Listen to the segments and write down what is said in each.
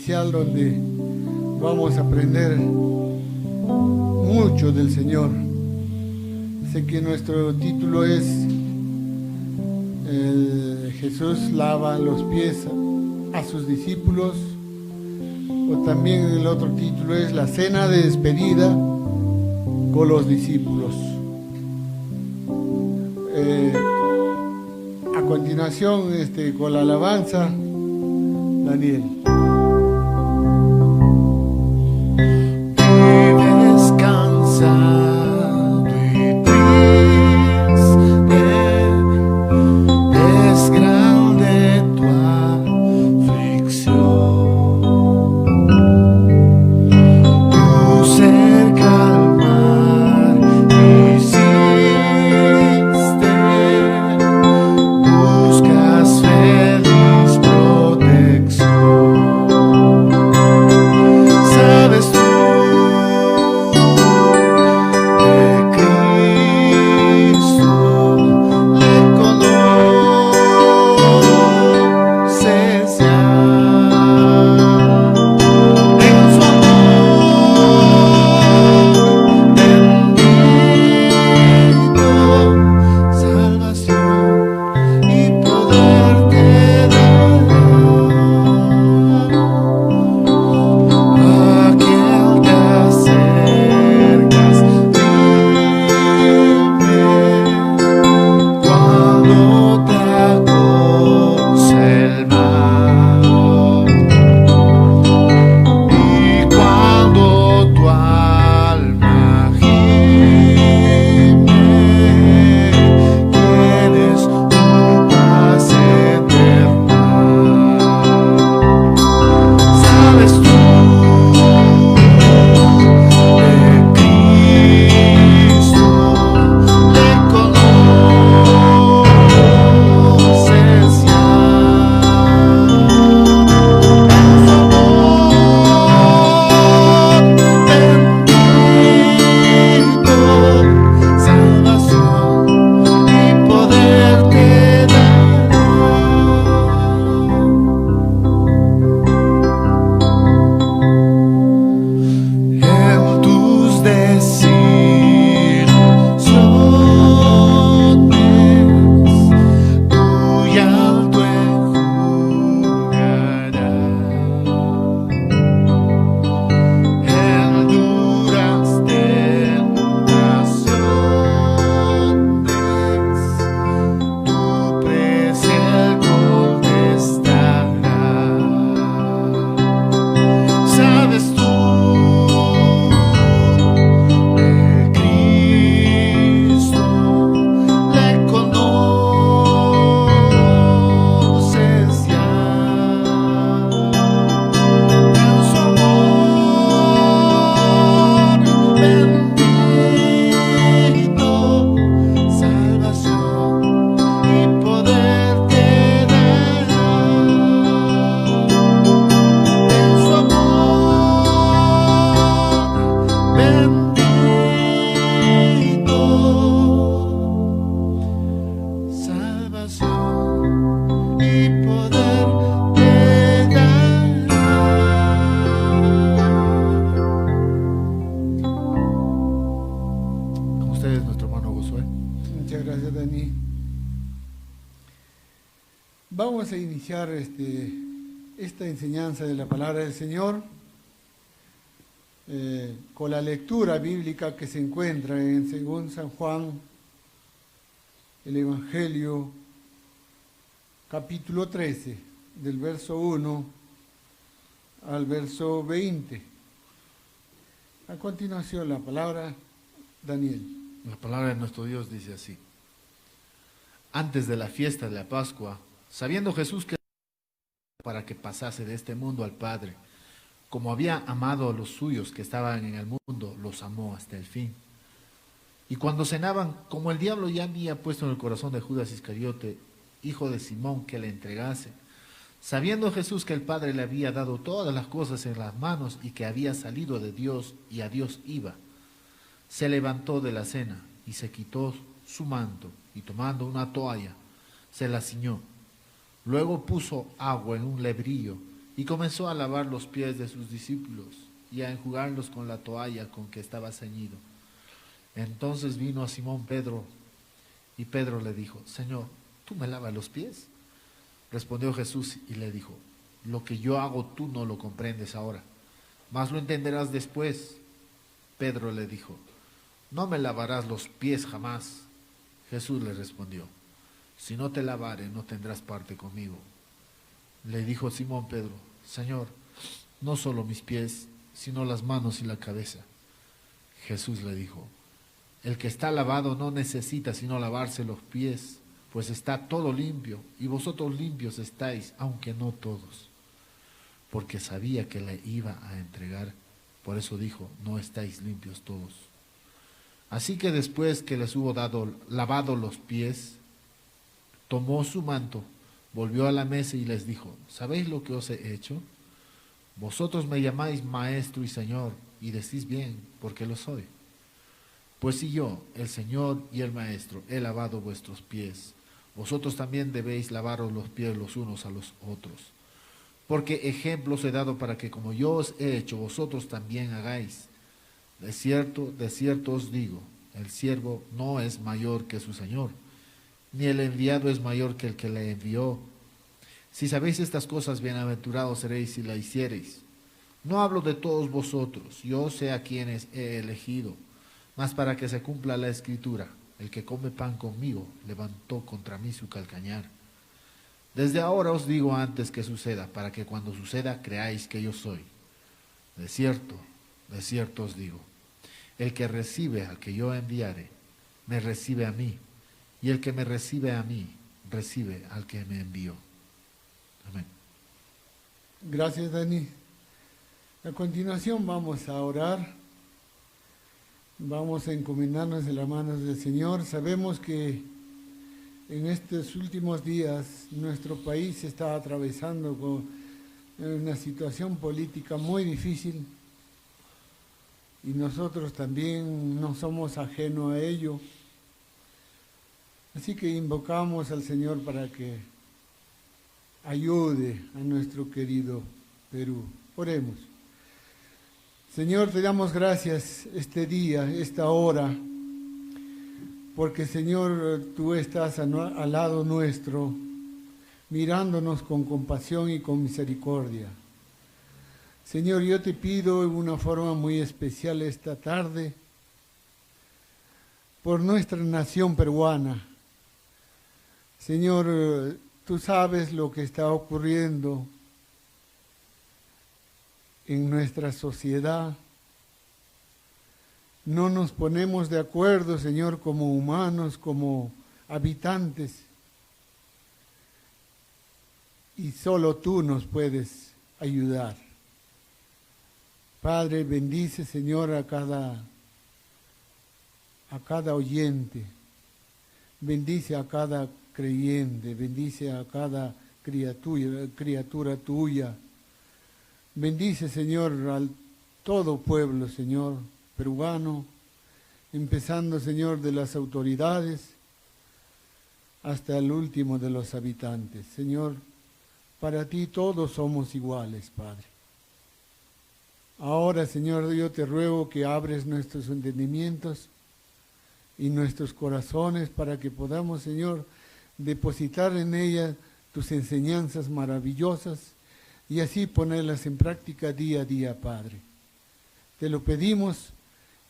especial donde vamos a aprender mucho del Señor. Sé que nuestro título es Jesús lava los pies a sus discípulos, o también el otro título es la cena de despedida con los discípulos. A continuación, con la alabanza, Daniel. Vives cansado y triste, es grande tu aflicción. Tú cerca al mar hiciste, buscas feliz protección. Sabes tú de Cristo, le conoces ya. En su amor bendito, salvación y poder te dará. Aquel te acercas firme cuando te acosa el mal, y cuando tu alma gime, tienes tu paz eterna. Sabes tú de Cristo, le conoces ya. En su amor bendito, salvación y poder te dará. En tus desilusiones, tu llanto enjugará. En duras tentaciones, tu precio el contestará. Sabes tú de Cristo, le conoces ya. En su amor bendito, salvación y poder te dará. En su amor bendito, salvación y poder te dará. Con ustedes, nuestro hermano Josué. Muchas gracias, Dani. Vamos a iniciar esta enseñanza de la palabra del Señor con la lectura bíblica que se encuentra en según San Juan, el Evangelio, capítulo 13, del verso 1 al verso 20. A continuación, la palabra, Daniel. La palabra de nuestro Dios dice así: antes de la fiesta de la Pascua, sabiendo Jesús que para que pasase de este mundo al Padre, como había amado a los suyos que estaban en el mundo, los amó hasta el fin. Y cuando cenaban, como el diablo ya había puesto en el corazón de Judas Iscariote, hijo de Simón, que le entregase, sabiendo Jesús que el Padre le había dado todas las cosas en las manos y que había salido de Dios y a Dios iba, se levantó de la cena y se quitó su manto y tomando una toalla, se la ciñó. Luego puso agua en un lebrillo y comenzó a lavar los pies de sus discípulos y a enjugarlos con la toalla con que estaba ceñido. Entonces vino a Simón Pedro, y Pedro le dijo: Señor, ¿tú me lavas los pies? Respondió Jesús y le dijo: lo que yo hago tú no lo comprendes ahora, mas lo entenderás después. Pedro le dijo: no me lavarás los pies jamás. Jesús le respondió: si no te lavare, no tendrás parte conmigo. Le dijo Simón Pedro: Señor, no solo mis pies, sino las manos y la cabeza. Jesús le dijo: el que está lavado no necesita sino lavarse los pies, pues está todo limpio, y vosotros limpios estáis, aunque no todos. Porque sabía que le iba a entregar, por eso dijo: no estáis limpios todos. Así que después que les hubo lavado los pies, tomó su manto, volvió a la mesa y les dijo: ¿sabéis lo que os he hecho? Vosotros me llamáis maestro y señor, y decís bien, porque lo soy. Pues si yo, el Señor y el Maestro, he lavado vuestros pies, vosotros también debéis lavaros los pies los unos a los otros. Porque ejemplos he dado para que como yo os he hecho, vosotros también hagáis. De cierto os digo, el siervo no es mayor que su Señor, ni el enviado es mayor que el que le envió. Si sabéis estas cosas, bienaventurados seréis si las hiciereis. No hablo de todos vosotros, yo sé a quienes he elegido, mas para que se cumpla la Escritura: el que come pan conmigo levantó contra mí su calcañar. Desde ahora os digo antes que suceda, para que cuando suceda creáis que yo soy. De cierto os digo, el que recibe al que yo enviare, me recibe a mí, y el que me recibe a mí, recibe al que me envió. Amén. Gracias, Dani. A continuación vamos a orar. Vamos a encomendarnos en las manos del Señor. Sabemos que en estos últimos días nuestro país está atravesando con una situación política muy difícil y nosotros también no somos ajenos a ello. Así que invocamos al Señor para que ayude a nuestro querido Perú. Oremos. Señor, te damos gracias este día, esta hora, porque Señor, tú estás al lado nuestro, mirándonos con compasión y con misericordia. Señor, yo te pido en una forma muy especial esta tarde por nuestra nación peruana. Señor, tú sabes lo que está ocurriendo en nuestra sociedad. No nos ponemos de acuerdo, Señor, como humanos, como habitantes. Y solo tú nos puedes ayudar. Padre, bendice, Señor, a cada oyente. Bendice a cada creyente. Bendice a cada criatura tuya. Bendice, Señor, al todo pueblo, Señor, peruano, empezando, Señor, de las autoridades hasta el último de los habitantes. Señor, para ti todos somos iguales, Padre. Ahora, Señor, yo te ruego que abres nuestros entendimientos y nuestros corazones para que podamos, Señor, depositar en ellas tus enseñanzas maravillosas y así ponerlas en práctica día a día, Padre. Te lo pedimos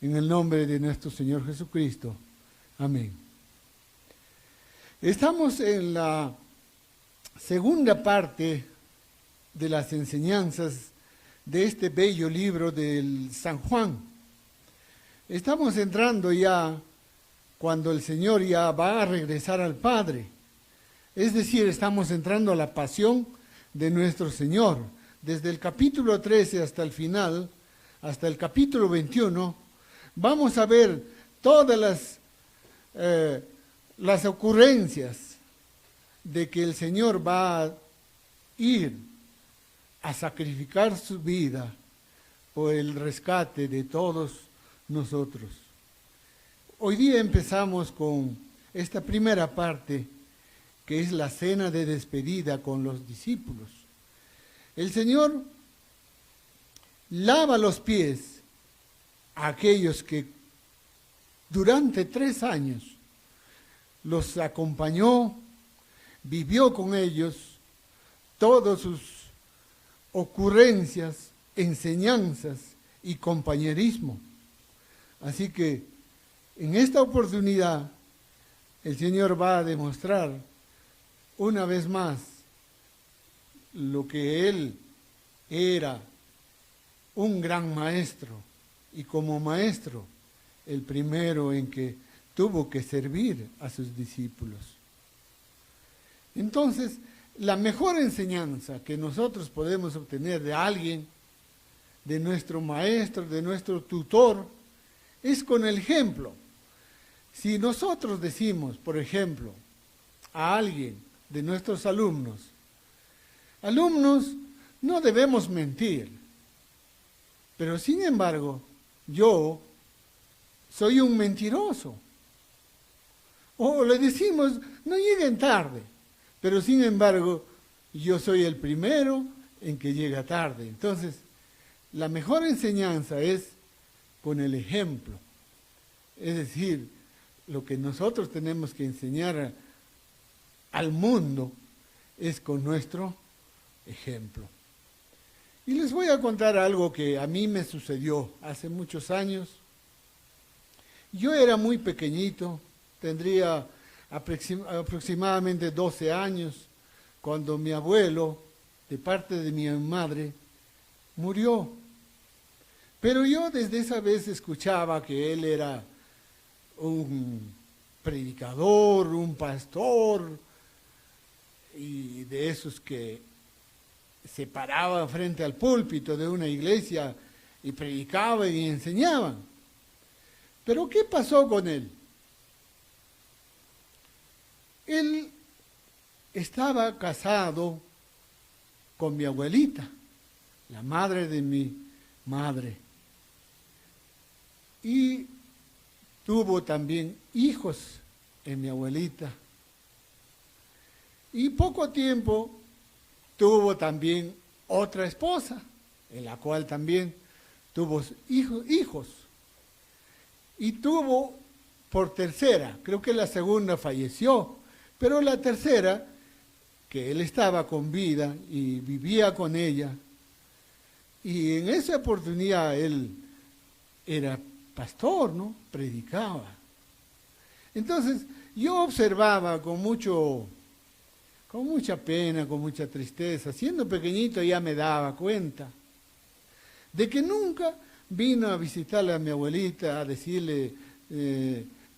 en el nombre de nuestro Señor Jesucristo. Amén. Estamos en la segunda parte de las enseñanzas de este bello libro del San Juan. Estamos entrando ya cuando el Señor ya va a regresar al Padre. Es decir, estamos entrando a la pasión de nuestro Señor. Desde el capítulo 13 hasta el final, hasta el capítulo 21, vamos a ver todas las ocurrencias de que el Señor va a ir a sacrificar su vida por el rescate de todos nosotros. Hoy día empezamos con esta primera parte, que es la cena de despedida con los discípulos. El Señor lava los pies a aquellos que durante 3 años los acompañó, vivió con ellos todas sus ocurrencias, enseñanzas y compañerismo. Así que en esta oportunidad el Señor va a demostrar una vez más lo que Él era, un gran maestro, y como maestro, el primero en que tuvo que servir a sus discípulos. Entonces, la mejor enseñanza que nosotros podemos obtener de alguien, de nuestro maestro, de nuestro tutor, es con el ejemplo. Si nosotros decimos, por ejemplo, a alguien de nuestros alumnos, no debemos mentir, pero sin embargo, yo soy un mentiroso. O le decimos, no lleguen tarde, pero sin embargo, yo soy el primero en que llega tarde. Entonces, la mejor enseñanza es con el ejemplo. Es decir, lo que nosotros tenemos que enseñar al mundo es con nuestro ejemplo. Y les voy a contar algo que a mí me sucedió hace muchos años. Yo era muy pequeñito, tendría aproximadamente 12 años, cuando mi abuelo, de parte de mi madre, murió. Pero yo desde esa vez escuchaba que él era un predicador, un pastor, y de esos que se paraba frente al púlpito de una iglesia y predicaba y enseñaban. Pero ¿qué pasó con él? Él estaba casado con mi abuelita, la madre de mi madre, y tuvo también hijos en mi abuelita. Y poco tiempo tuvo también otra esposa, en la cual también tuvo hijos. Y tuvo por tercera, creo que la segunda falleció, pero la tercera, que él estaba con vida y vivía con ella, y en esa oportunidad él era pastor, ¿no? Predicaba. Entonces, yo observaba con mucha pena, con mucha tristeza, siendo pequeñito ya me daba cuenta de que nunca vino a visitarle a mi abuelita, a decirle,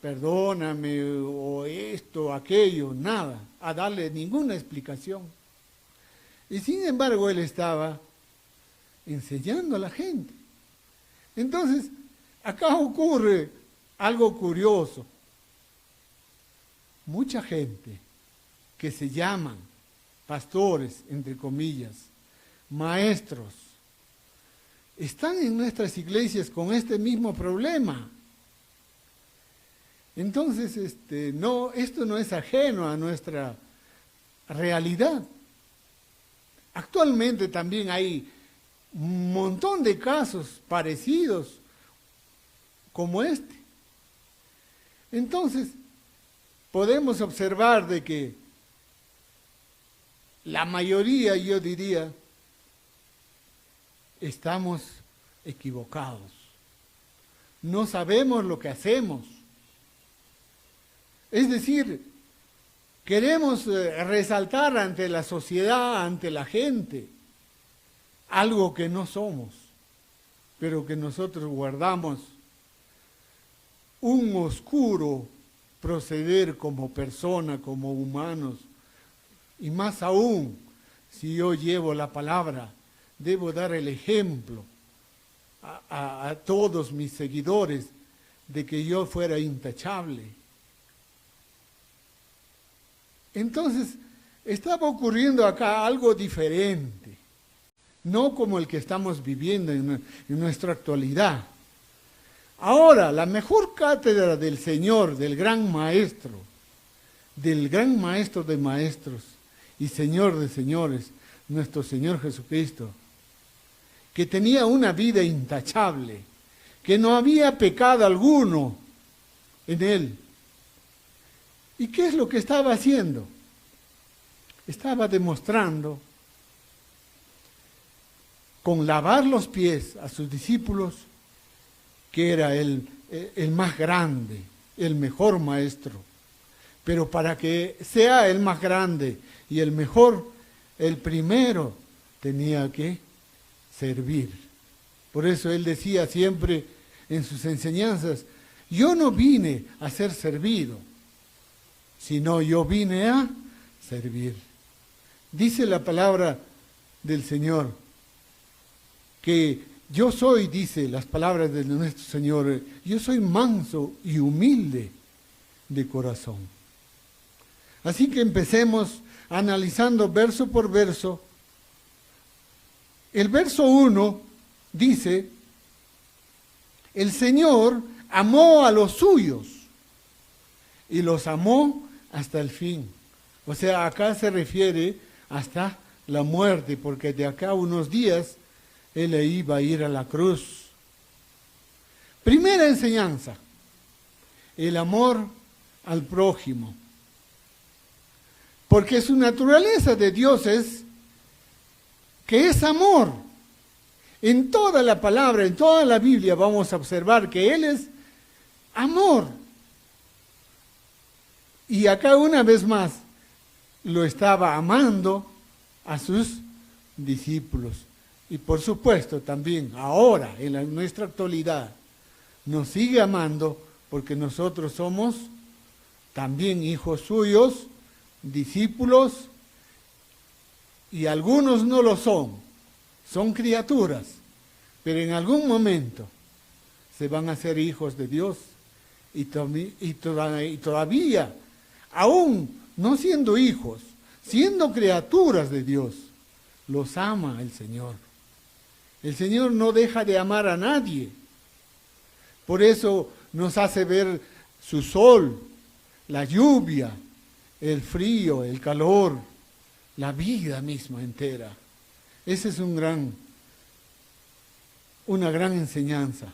perdóname, o esto, aquello, nada, a darle ninguna explicación. Y sin embargo, él estaba enseñando a la gente. Entonces, acá ocurre algo curioso. Mucha gente que se llaman pastores, entre comillas, maestros, están en nuestras iglesias con este mismo problema. Entonces, esto no es ajeno a nuestra realidad. Actualmente también hay un montón de casos parecidos como este. Entonces, podemos observar de que la mayoría, yo diría, estamos equivocados. No sabemos lo que hacemos. Es decir, queremos resaltar ante la sociedad, ante la gente, algo que no somos, pero que nosotros guardamos un oscuro proceder como persona, como humanos, y más aún, si yo llevo la palabra, debo dar el ejemplo a todos mis seguidores de que yo fuera intachable. Entonces, estaba ocurriendo acá algo diferente, no como el que estamos viviendo en nuestra actualidad. Ahora, la mejor cátedra del Señor, del gran maestro de maestros y Señor de señores, nuestro Señor Jesucristo, que tenía una vida intachable, que no había pecado alguno en él. ¿Y qué es lo que estaba haciendo? Estaba demostrando con lavar los pies a sus discípulos que era el más grande, el mejor maestro. Pero para que sea el más grande y el mejor, el primero tenía que servir. Por eso él decía siempre en sus enseñanzas, yo no vine a ser servido, sino yo vine a servir. Dice la palabra del Señor, que yo soy, dice las palabras de nuestro Señor, yo soy manso y humilde de corazón. Así que empecemos analizando verso por verso. El verso 1 dice, el Señor amó a los suyos y los amó hasta el fin. O sea, acá se refiere hasta la muerte, porque de acá a unos días Él iba a ir a la cruz. Primera enseñanza, el amor al prójimo. Porque su naturaleza de Dios es que es amor. En toda la palabra, en toda la Biblia vamos a observar que Él es amor. Y acá una vez más lo estaba amando a sus discípulos. Y por supuesto también ahora, en nuestra actualidad, nos sigue amando porque nosotros somos también hijos suyos, discípulos, y algunos no lo son criaturas, pero en algún momento se van a ser hijos de Dios y todavía, aún no siendo hijos, siendo criaturas de Dios, los ama el Señor. El Señor no deja de amar a nadie. Por eso nos hace ver su sol, la lluvia, el frío, el calor, la vida misma entera. Esa es una gran enseñanza.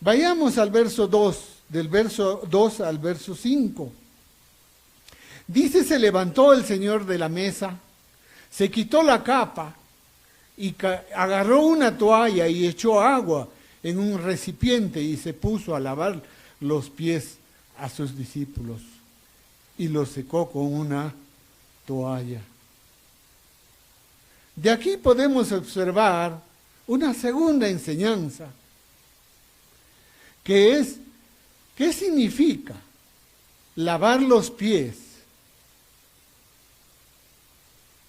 Vayamos al verso 2, del verso 2 al verso 5. Dice, se levantó el Señor de la mesa, se quitó la capa y agarró una toalla y echó agua en un recipiente y se puso a lavar los pies a sus discípulos y los secó con una toalla. De aquí podemos observar una segunda enseñanza, que es, ¿qué significa lavar los pies?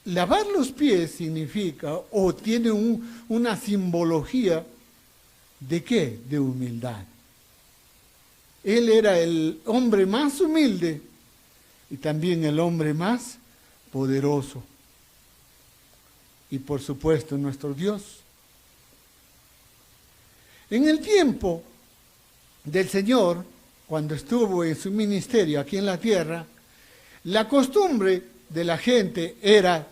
Lavar los pies significa, o tiene una simbología, ¿de qué? De humildad. Él era el hombre más humilde y también el hombre más poderoso. Y por supuesto nuestro Dios. En el tiempo del Señor, cuando estuvo en su ministerio aquí en la tierra, la costumbre de la gente era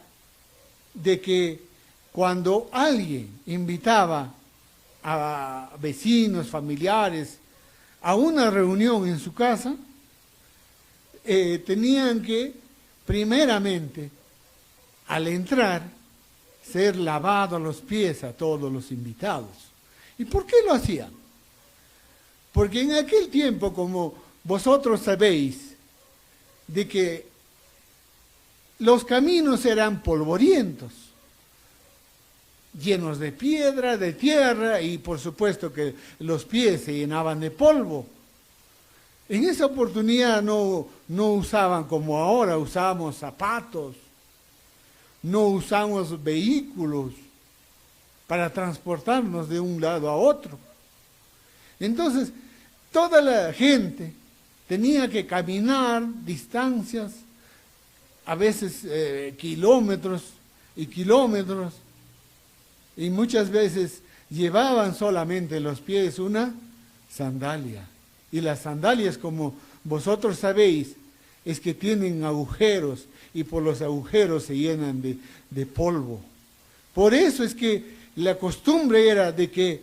de que cuando alguien invitaba a vecinos, familiares, a una reunión en su casa, tenían que, primeramente, al entrar, ser lavados los pies a todos los invitados. ¿Y por qué lo hacían? Porque en aquel tiempo, como vosotros sabéis, de que los caminos eran polvorientos, llenos de piedra, de tierra, y por supuesto que los pies se llenaban de polvo. En esa oportunidad no usaban como ahora, usamos zapatos, no usamos vehículos para transportarnos de un lado a otro. Entonces, toda la gente tenía que caminar distancias, a veces kilómetros y kilómetros, y muchas veces llevaban solamente en los pies una sandalia. Y las sandalias, como vosotros sabéis, es que tienen agujeros y por los agujeros se llenan de polvo. Por eso es que la costumbre era de que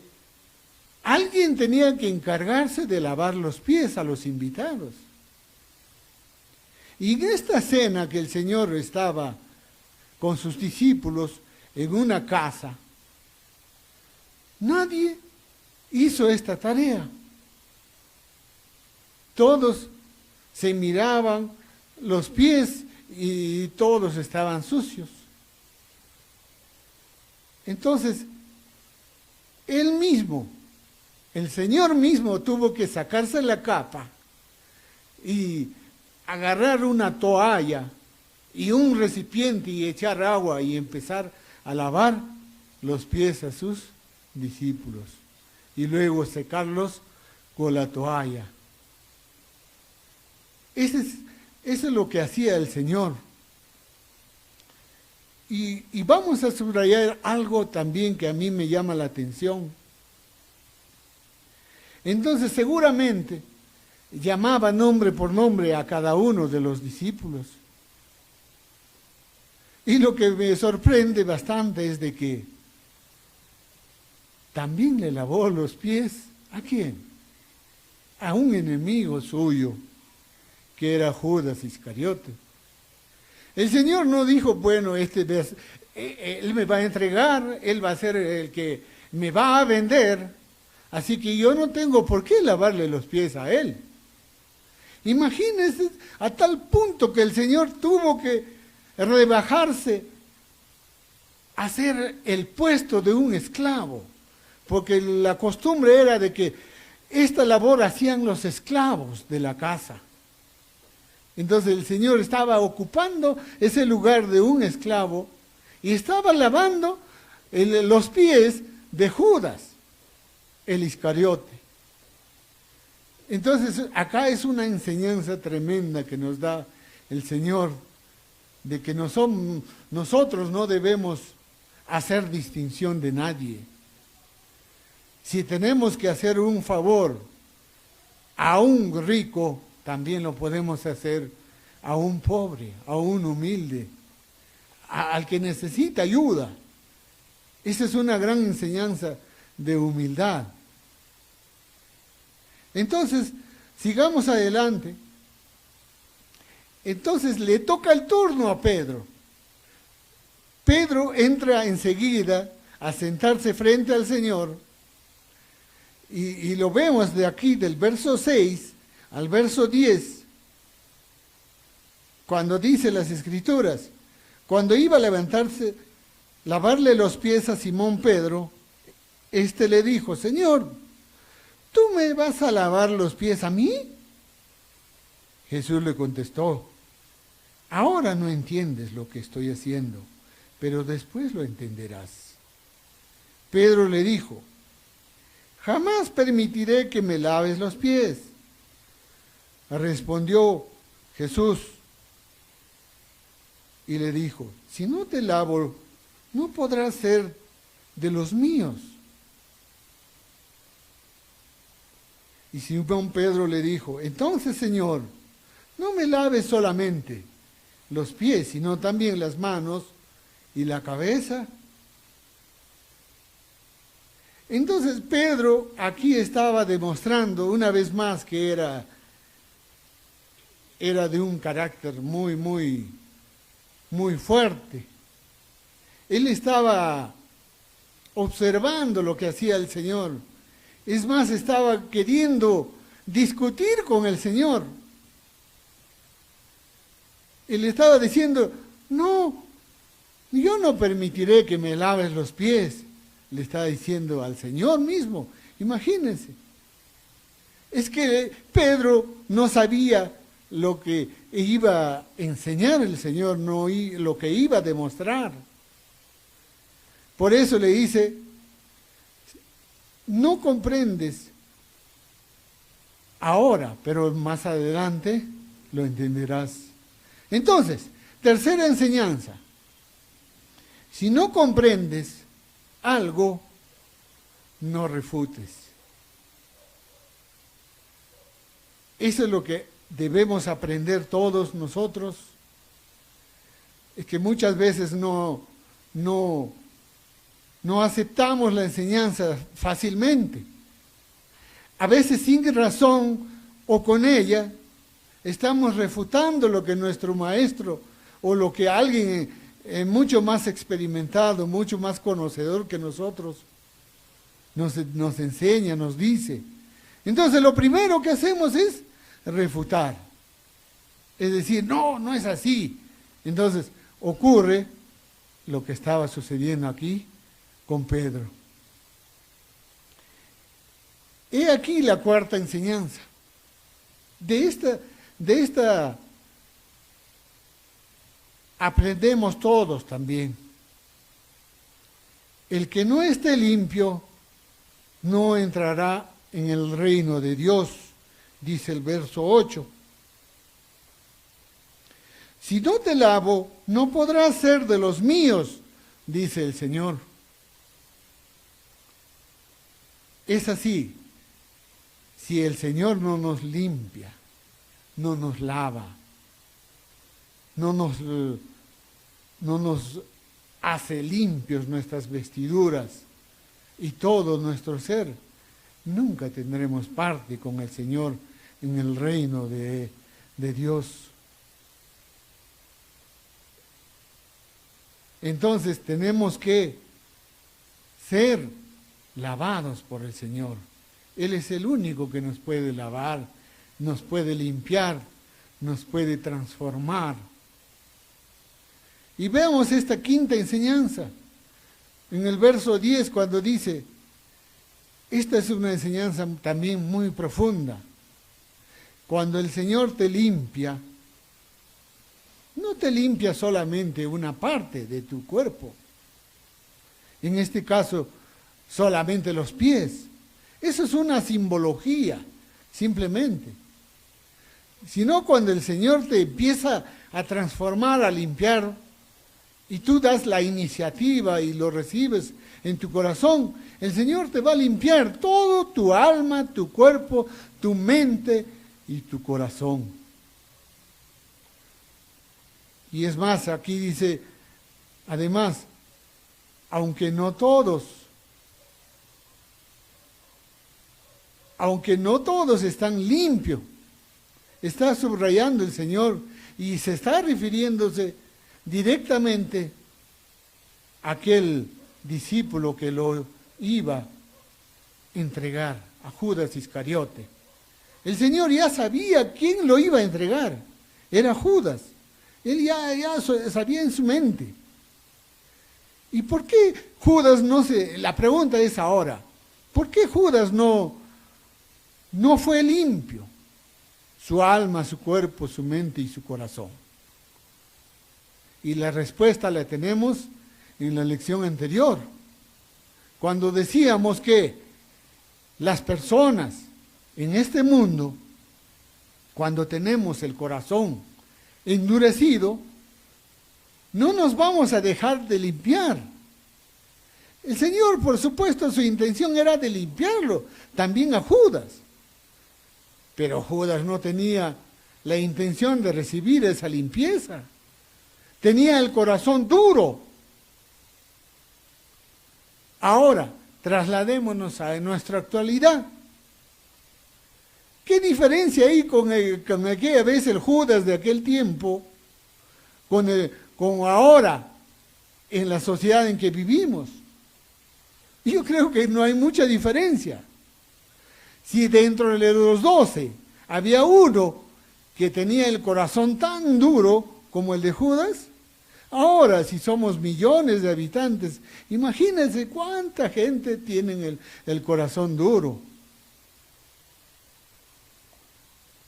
alguien tenía que encargarse de lavar los pies a los invitados. Y en esta cena que el Señor estaba con sus discípulos en una casa, nadie hizo esta tarea. Todos se miraban los pies y todos estaban sucios. Entonces, él mismo, el Señor mismo tuvo que sacarse la capa y agarrar una toalla y un recipiente y echar agua y empezar a lavar los pies a sus discípulos y luego secarlos con la toalla. Eso es lo que hacía el Señor. Y vamos a subrayar algo también que a mí me llama la atención. Entonces seguramente llamaba nombre por nombre a cada uno de los discípulos. Y lo que me sorprende bastante es de que también le lavó los pies. ¿A quién? A un enemigo suyo, que era Judas Iscariote. El Señor no dijo, bueno, él me va a entregar, él va a ser el que me va a vender, así que yo no tengo por qué lavarle los pies a él. Imagínense a tal punto que el Señor tuvo que rebajarse a hacer el puesto de un esclavo, porque la costumbre era de que esta labor hacían los esclavos de la casa. Entonces el Señor estaba ocupando ese lugar de un esclavo y estaba lavando los pies de Judas, el Iscariote. Entonces acá es una enseñanza tremenda que nos da el Señor, de que nosotros no debemos hacer distinción de nadie. Si tenemos que hacer un favor a un rico, también lo podemos hacer a un pobre, a un humilde, al que necesita ayuda. Esa es una gran enseñanza de humildad. Entonces, sigamos adelante. Entonces le toca el turno a Pedro. Pedro entra enseguida a sentarse frente al Señor y lo vemos de aquí, del verso 6 al verso 10, cuando dice las Escrituras, cuando iba a levantarse, lavarle los pies a Simón Pedro, éste le dijo, Señor, ¿tú me vas a lavar los pies a mí? Jesús le contestó, ahora no entiendes lo que estoy haciendo, pero después lo entenderás. Pedro le dijo, jamás permitiré que me laves los pies. Respondió Jesús y le dijo, si no te lavo, no podrás ser de los míos. Y Simón Pedro le dijo, entonces, Señor, no me laves solamente los pies, sino también las manos y la cabeza. Entonces Pedro aquí estaba demostrando una vez más que era de un carácter muy fuerte. Él estaba observando lo que hacía el Señor. Es más, estaba queriendo discutir con el Señor. Él estaba diciendo, no, yo no permitiré que me laves los pies. Le estaba diciendo al Señor mismo. Imagínense. Es que Pedro no sabía lo que iba a enseñar el Señor, no lo que iba a demostrar. Por eso le dice, no comprendes ahora, pero más adelante lo entenderás. Entonces, tercera enseñanza. Si no comprendes algo, no refutes. Eso es lo que debemos aprender todos nosotros es que muchas veces no aceptamos la enseñanza fácilmente. A veces sin razón o con ella estamos refutando lo que nuestro maestro o lo que alguien mucho más experimentado, mucho más conocedor que nosotros nos enseña, nos dice. Entonces lo primero que hacemos es refutar. Es decir, no es así. Entonces ocurre lo que estaba sucediendo aquí con Pedro. He aquí la cuarta enseñanza. De esta aprendemos todos también. El que no esté limpio no entrará en el reino de Dios, dice el verso 8. Si no te lavo, no podrás ser de los míos, dice el Señor. Es así. Si el Señor no nos limpia, no nos lava, no nos hace limpios nuestras vestiduras y todo nuestro ser, nunca tendremos parte con el Señor en el reino de Dios. Entonces tenemos que ser lavados por el Señor. Él es el único que nos puede lavar, nos puede limpiar, nos puede transformar. Y veamos esta quinta enseñanza. En el verso 10 cuando dice, esta es una enseñanza también muy profunda. Cuando el Señor te limpia, no te limpia solamente una parte de tu cuerpo. En este caso, solamente los pies. Eso es una simbología, simplemente. Sino cuando el Señor te empieza a transformar, a limpiar, y tú das la iniciativa y lo recibes en tu corazón, el Señor te va a limpiar todo tu alma, tu cuerpo, tu mente y tu corazón. Y es más, aquí dice, además, aunque no todos están limpios, está subrayando el Señor y se está refiriéndose directamente a aquel discípulo que lo iba a entregar, a Judas Iscariote. El Señor ya sabía quién lo iba a entregar, era Judas. Él ya sabía en su mente. ¿Y por qué Judas la pregunta es ahora, ¿por qué Judas no fue limpio? Su alma, su cuerpo, su mente y su corazón. Y la respuesta la tenemos en la lección anterior, cuando decíamos que las personas en este mundo, cuando tenemos el corazón endurecido, no nos vamos a dejar de limpiar. El Señor, por supuesto, su intención era de limpiarlo, también a Judas. Pero Judas no tenía la intención de recibir esa limpieza. Tenía el corazón duro. Ahora, trasladémonos a nuestra actualidad. ¿Qué diferencia hay con aquella vez el Judas de aquel tiempo, con ahora en la sociedad en que vivimos? Yo creo que no hay mucha diferencia. Si dentro de los 12 había uno que tenía el corazón tan duro como el de Judas, ahora si somos millones de habitantes, imagínense cuánta gente tiene el corazón duro.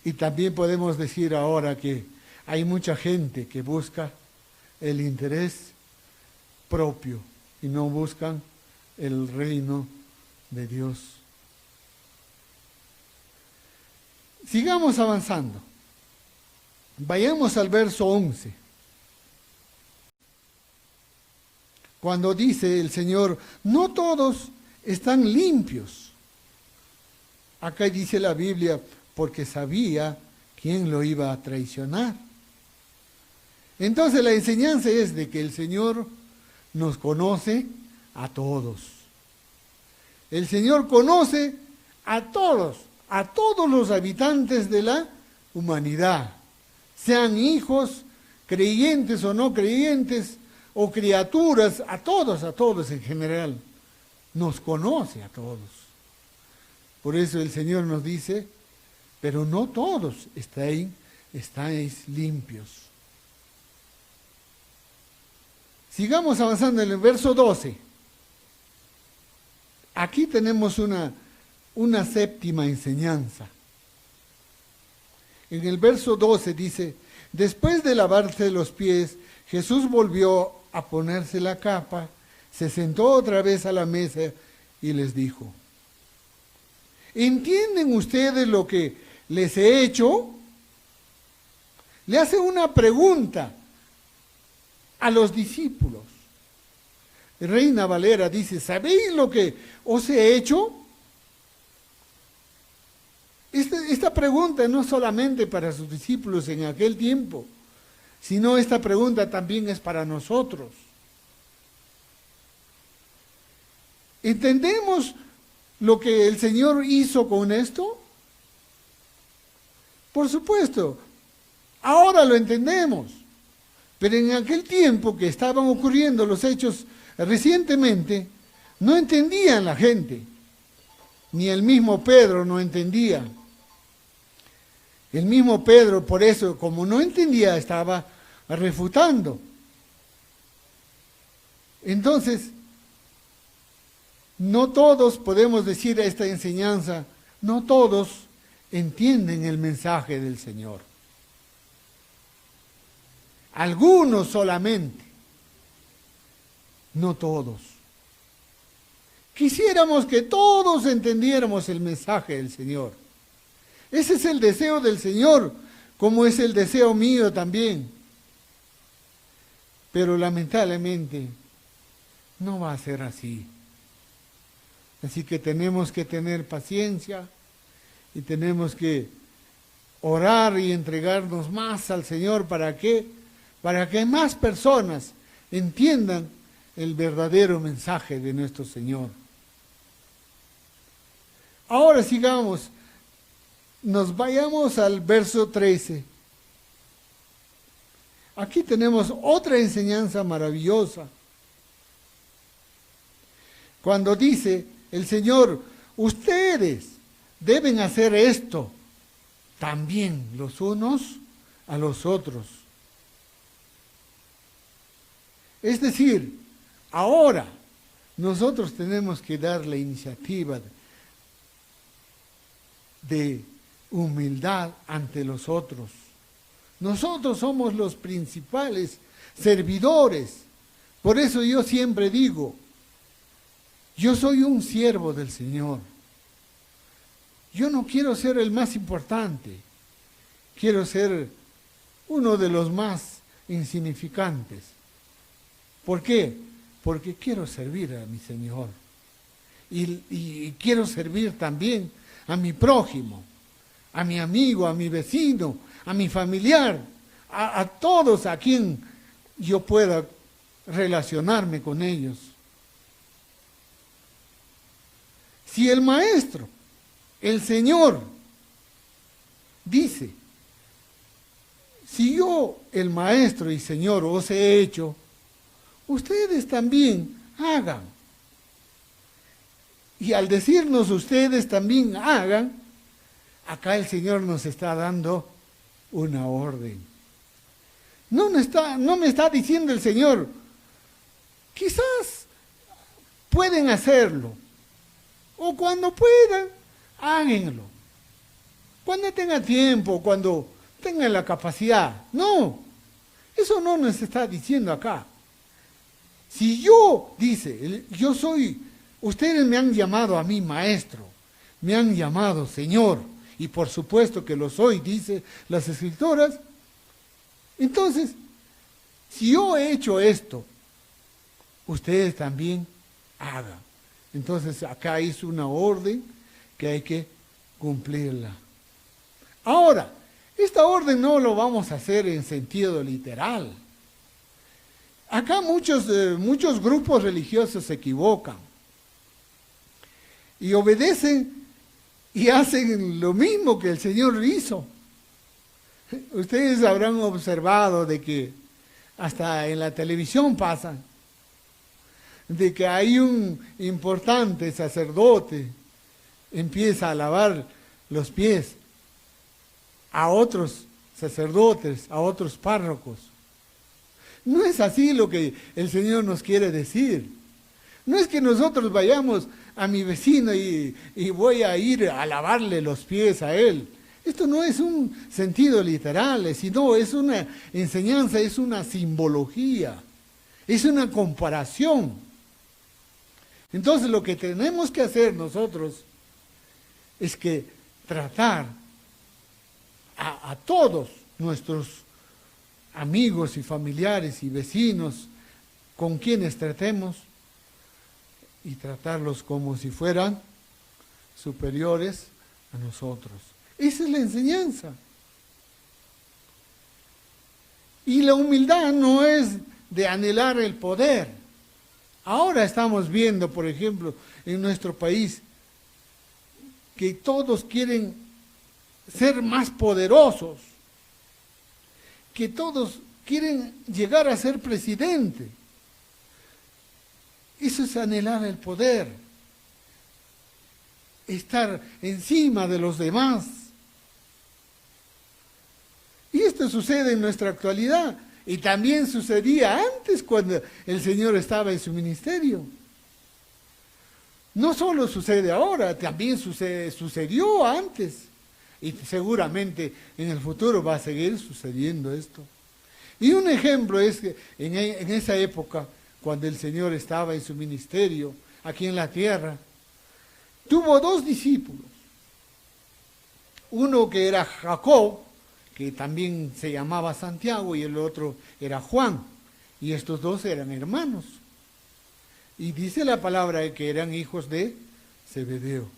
Y también podemos decir ahora que hay mucha gente que busca el interés propio y no buscan el reino de Dios. Sigamos avanzando. Vayamos al verso 11. Cuando dice el Señor, no todos están limpios. Acá dice la Biblia, porque sabía ¿quién lo iba a traicionar? Entonces la enseñanza es de que el Señor nos conoce a todos. El Señor conoce a todos los habitantes de la humanidad, sean hijos, creyentes o no creyentes, o criaturas, a todos en general. Nos conoce a todos. Por eso el Señor nos dice, pero no todos estáis limpios. Sigamos avanzando en el verso 12. Aquí tenemos una séptima enseñanza. En el verso 12 dice, después de lavarse los pies, Jesús volvió a ponerse la capa, se sentó otra vez a la mesa y les dijo, ¿entienden ustedes lo que les he hecho? Le hace una pregunta a los discípulos. Reina Valera dice, ¿sabéis lo que os he hecho? Esta pregunta no solamente para sus discípulos en aquel tiempo, sino esta pregunta también es para nosotros. ¿Entendemos lo que el Señor hizo con esto? Por supuesto, ahora lo entendemos, pero en aquel tiempo que estaban ocurriendo los hechos recientemente, no entendían la gente, ni el mismo Pedro no entendía. El mismo Pedro, por eso, como no entendía, estaba refutando. Entonces, no todos podemos decir esta enseñanza, no todos entienden el mensaje del Señor. Algunos solamente, no todos. Quisiéramos que todos entendiéramos el mensaje del Señor. Ese es el deseo del Señor, como es el deseo mío también. Pero lamentablemente no va a ser así. Así que tenemos que tener paciencia y tenemos que orar y entregarnos más al Señor. ¿Para qué? Para que más personas entiendan el verdadero mensaje de nuestro Señor. Ahora sigamos. Nos vayamos al verso 13. Aquí tenemos otra enseñanza maravillosa. Cuando dice el Señor, ustedes deben hacer esto también los unos a los otros. Es decir, ahora nosotros tenemos que dar la iniciativa de humildad ante los otros. Nosotros somos los principales servidores. Por eso yo siempre digo, yo soy un siervo del Señor. Yo no quiero ser el más importante, quiero ser uno de los más insignificantes. ¿Por qué? Porque quiero servir a mi Señor. Y quiero servir también a mi prójimo, a mi amigo, a mi vecino, a mi familiar, a todos a quien yo pueda relacionarme con ellos. Si el Maestro, el Señor, dice, si yo, el Maestro y Señor, os he hecho, ustedes también hagan. Y al decirnos ustedes también hagan, acá el Señor nos está dando una orden. No me está diciendo el Señor, quizás pueden hacerlo, o cuando puedan, háganlo. Cuando tengan tiempo, cuando tengan la capacidad. No, eso no nos está diciendo acá. Si yo, dice, yo soy, ustedes me han llamado a mí maestro, me han llamado Señor, y por supuesto que lo soy, dice las Escrituras. Entonces, si yo he hecho esto, ustedes también hagan. Entonces, acá hizo una orden que hay que cumplirla. Ahora, Esta orden no lo vamos a hacer en sentido literal. Acá muchos grupos religiosos se equivocan y obedecen y hacen lo mismo que el Señor hizo. Ustedes habrán observado de que hasta en la televisión pasan, de que hay un importante sacerdote empieza a lavar los pies a otros sacerdotes, a otros párrocos. No es así lo que el Señor nos quiere decir. No es que nosotros vayamos a mi vecino y voy a ir a lavarle los pies a él. Esto no es un sentido literal, sino es una enseñanza, es una simbología, es una comparación. Entonces lo que tenemos que hacer nosotros es que tratar a todos nuestros amigos y familiares y vecinos con quienes tratemos y tratarlos como si fueran superiores a nosotros. Esa es la enseñanza. Y la humildad no es de anhelar el poder. Ahora estamos viendo, por ejemplo, en nuestro país, que todos quieren ser más poderosos, que todos quieren llegar a ser presidente. Eso es anhelar el poder, estar encima de los demás. Y esto sucede en nuestra actualidad, y también sucedía antes cuando el Señor estaba en su ministerio. No solo sucede ahora, también sucedió antes. Y seguramente en el futuro va a seguir sucediendo esto. Y un ejemplo es que en esa época, cuando el Señor estaba en su ministerio, aquí en la tierra, tuvo 2 discípulos. Uno que era Jacob, que también se llamaba Santiago, y el otro era Juan. Y estos 2 eran hermanos. Y dice la palabra que eran hijos de Zebedeo.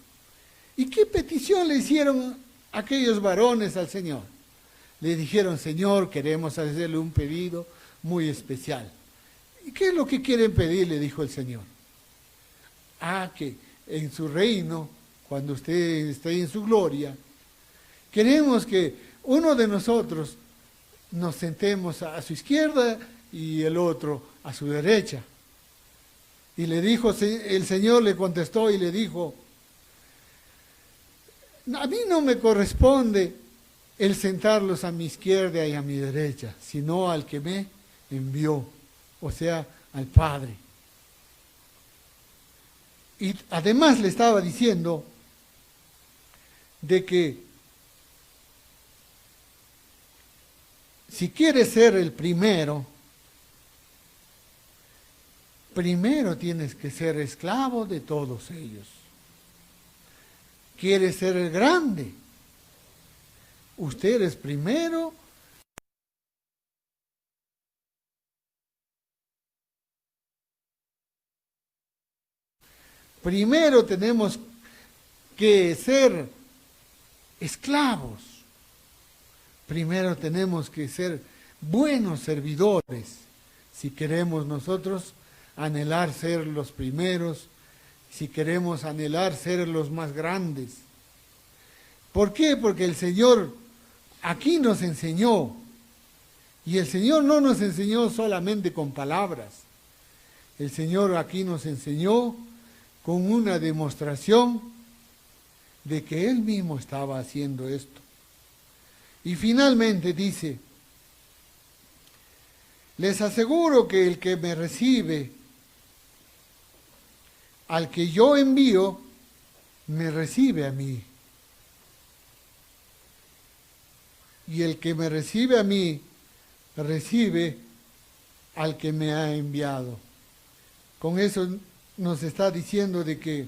¿Y qué petición le hicieron aquellos varones al Señor? Le dijeron: Señor, queremos hacerle un pedido muy especial. ¿Y qué es lo que quieren pedir?, le dijo el Señor. Que en su reino, cuando usted esté en su gloria, queremos que uno de nosotros nos sentemos a su izquierda y el otro a su derecha. Y le dijo, el Señor le contestó y le dijo: a mí no me corresponde el sentarlos a mi izquierda y a mi derecha, sino al que me envió, o sea, al Padre. Y además le estaba diciendo de que si quieres ser el primero, primero tienes que ser esclavo de todos ellos. ¿Quieres ser el grande? Usted es primero. Primero tenemos que ser esclavos. Primero tenemos que ser buenos servidores. Si queremos nosotros anhelar ser los primeros, si queremos anhelar ser los más grandes. ¿Por qué? Porque el Señor aquí nos enseñó, y el Señor no nos enseñó solamente con palabras. El Señor aquí nos enseñó con una demostración de que Él mismo estaba haciendo esto. Y finalmente dice: les aseguro que el que me recibe, al que yo envío, me recibe a mí. Y el que me recibe a mí, recibe al que me ha enviado. Con eso nos está diciendo de que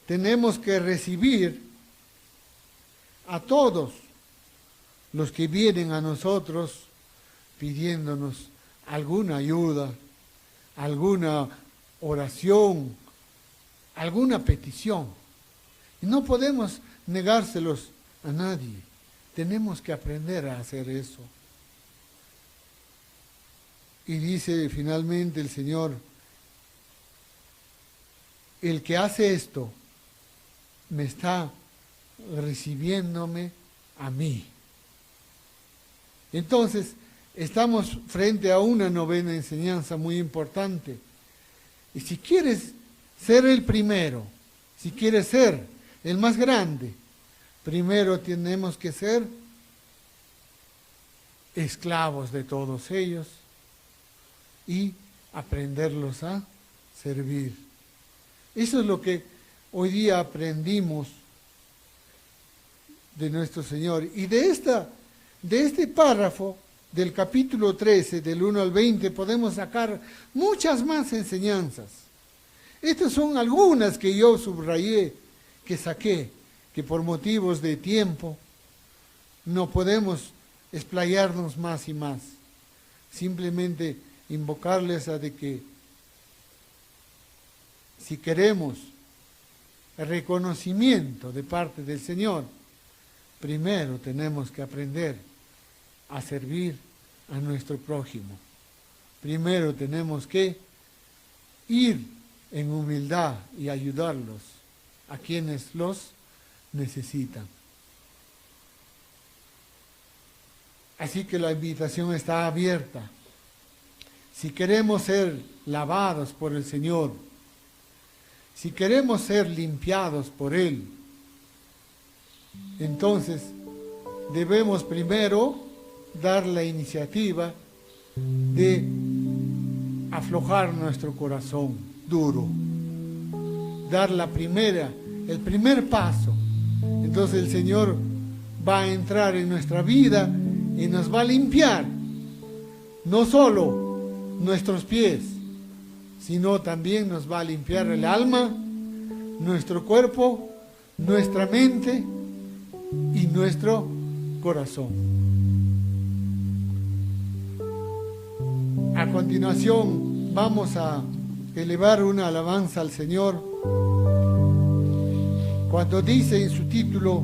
tenemos que recibir a todos los que vienen a nosotros pidiéndonos alguna ayuda, alguna oración, alguna petición. Y no podemos negárselos a nadie. tenemos que aprender a hacer eso. Y dice finalmente el Señor, el que hace esto me está recibiéndome a mí. Entonces, estamos frente a una novena enseñanza muy importante. Y si quieres ser el primero, si quieres ser el más grande, primero tenemos que ser esclavos de todos ellos y aprenderlos a servir. Eso es lo que hoy día aprendimos de nuestro Señor. Y de este párrafo del capítulo 13, del 1 al 20, podemos sacar muchas más enseñanzas. Estas son algunas que yo subrayé, que saqué, que por motivos de tiempo no podemos explayarnos más y más. Simplemente invocarles a de que si queremos el reconocimiento de parte del Señor, primero tenemos que aprender a servir a nuestro prójimo. Primero tenemos que ir en humildad y ayudarlos a quienes los necesitan. Así que la invitación está abierta. Si queremos ser lavados por el Señor, si queremos ser limpiados por Él, entonces debemos primero dar la iniciativa de aflojar nuestro corazón duro, dar el primer paso. Entonces el Señor va a entrar en nuestra vida y nos va a limpiar, no solo nuestros pies, sino también nos va a limpiar el alma, nuestro cuerpo, nuestra mente y nuestro corazón. A continuación vamos a elevar una alabanza al Señor cuando dice en su título: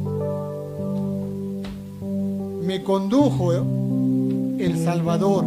me condujo el Salvador